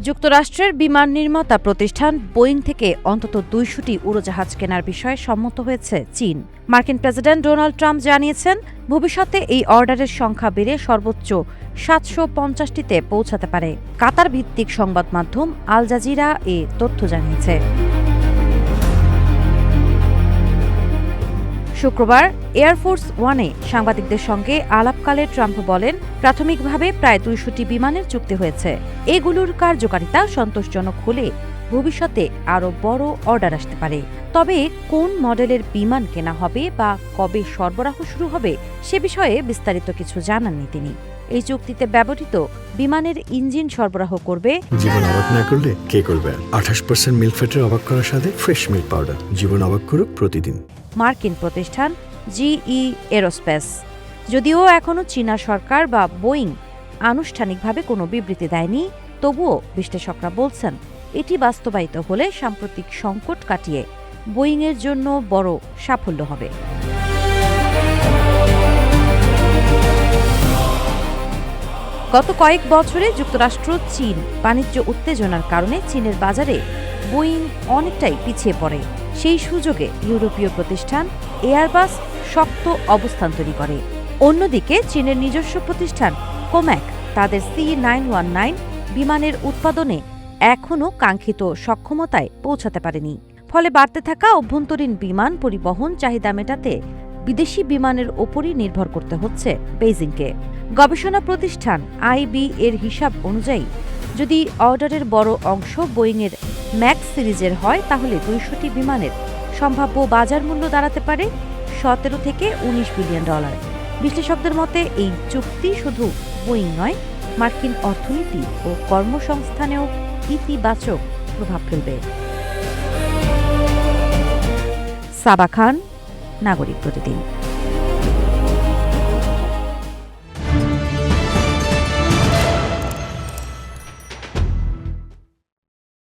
যুক্তরাষ্ট্রের বিমান নির্মাতা প্রতিষ্ঠান বোয়িং থেকে অন্তত ২০০টি উড়োজাহাজ কেনার বিষয়ে সম্মত হয়েছে চীন। মার্কিন প্রেসিডেন্ট ডোনাল্ড ট্রাম্প জানিয়েছেন, ভবিষ্যতে এই অর্ডারের সংখ্যা বেড়ে সর্বোচ্চ ৭৫০টিতে পৌঁছাতে পারে। কাতার ভিত্তিক সংবাদ মাধ্যম আল জাজিরা এ তথ্য জানিয়েছে। শুক্রবার এয়ারফোর্স ওয়ানে সাংবাদিকদের সঙ্গে আলাপকালে ট্রাম্প বলেন, প্রাথমিকভাবে প্রায় ২০০টি বিমানের চুক্তি হয়েছে। এগুলোর কার্যকারিতা সন্তোষজনক হলে ভবিষ্যতে আরও বড় অর্ডার আসতে পারে। তবে কোন মডেলের বিমান কেনা হবে বা কবে সরবরাহ শুরু হবে সে বিষয়ে বিস্তারিত কিছু জানাননি তিনি। এই চুক্তিতে ব্যবহৃত বিমানের ইঞ্জিন সরবরাহ করবে। জীবন অবাক না করলে কে করবে? ২৮% মিল্ক ফ্যাটের অবাক করার সাথে ফ্রেশ মিল্ক পাউডার। জীবন অবাক করুক প্রতিদিন। মার্কিন প্রতিষ্ঠান জিই এরোস্পেস। যদিও এখনও চীনা সরকার বা বোয়িং আনুষ্ঠানিকভাবে কোনো বিবৃতি দেয়নি, তবুও বিশ্লেষকরা বলছেন এটি বাস্তবায়িত হলে সাম্প্রতিক সংকট কাটিয়ে বোয়িংয়ের জন্য বড় সাফল্য হবে। গত কয়েক বছরে যুক্তরাষ্ট্র চীন বাণিজ্য উত্তেজনার কারণে চীনের বাজারে বোয়িং অনেকটাই পিছিয়ে পড়ে। সেই সুযোগে ইউরোপীয় প্রতিষ্ঠান এয়ারবাস শক্ত অবস্থান তৈরি করে। অন্যদিকে চীনের নিজস্ব প্রতিষ্ঠান কোম্যাক তাদের C919 বিমানের উৎপাদনে এখনও কাঙ্ক্ষিত সক্ষমতায় পৌঁছাতে পারেনি। ফলে বাড়তে থাকা অভ্যন্তরীণ বিমান পরিবহন চাহিদা মেটাতে বিদেশি বিমানের ওপরই নির্ভর করতে হচ্ছে বেইজিংকে। গবেষণা প্রতিষ্ঠান আইবি এর হিসাব অনুযায়ী যদি অর্ডারের বড় অংশ বোয়িংয়ের ম্যাক্স সিরিজের হয়, তাহলে ২০০টি বিমানের সম্ভাব্য বাজার মূল্য দাঁড়াতে পারে ১৭ থেকে ১৯ বিলিয়ন ডলার। বিশ্লেষকদের মতে এই চুক্তি শুধু বোয়িং নয়, মার্কিন অর্থনীতি ও কর্মসংস্থানেও ইতিবাচক প্রভাব ফেলবে। সাবা খান, নাগরিক প্রতিদিন।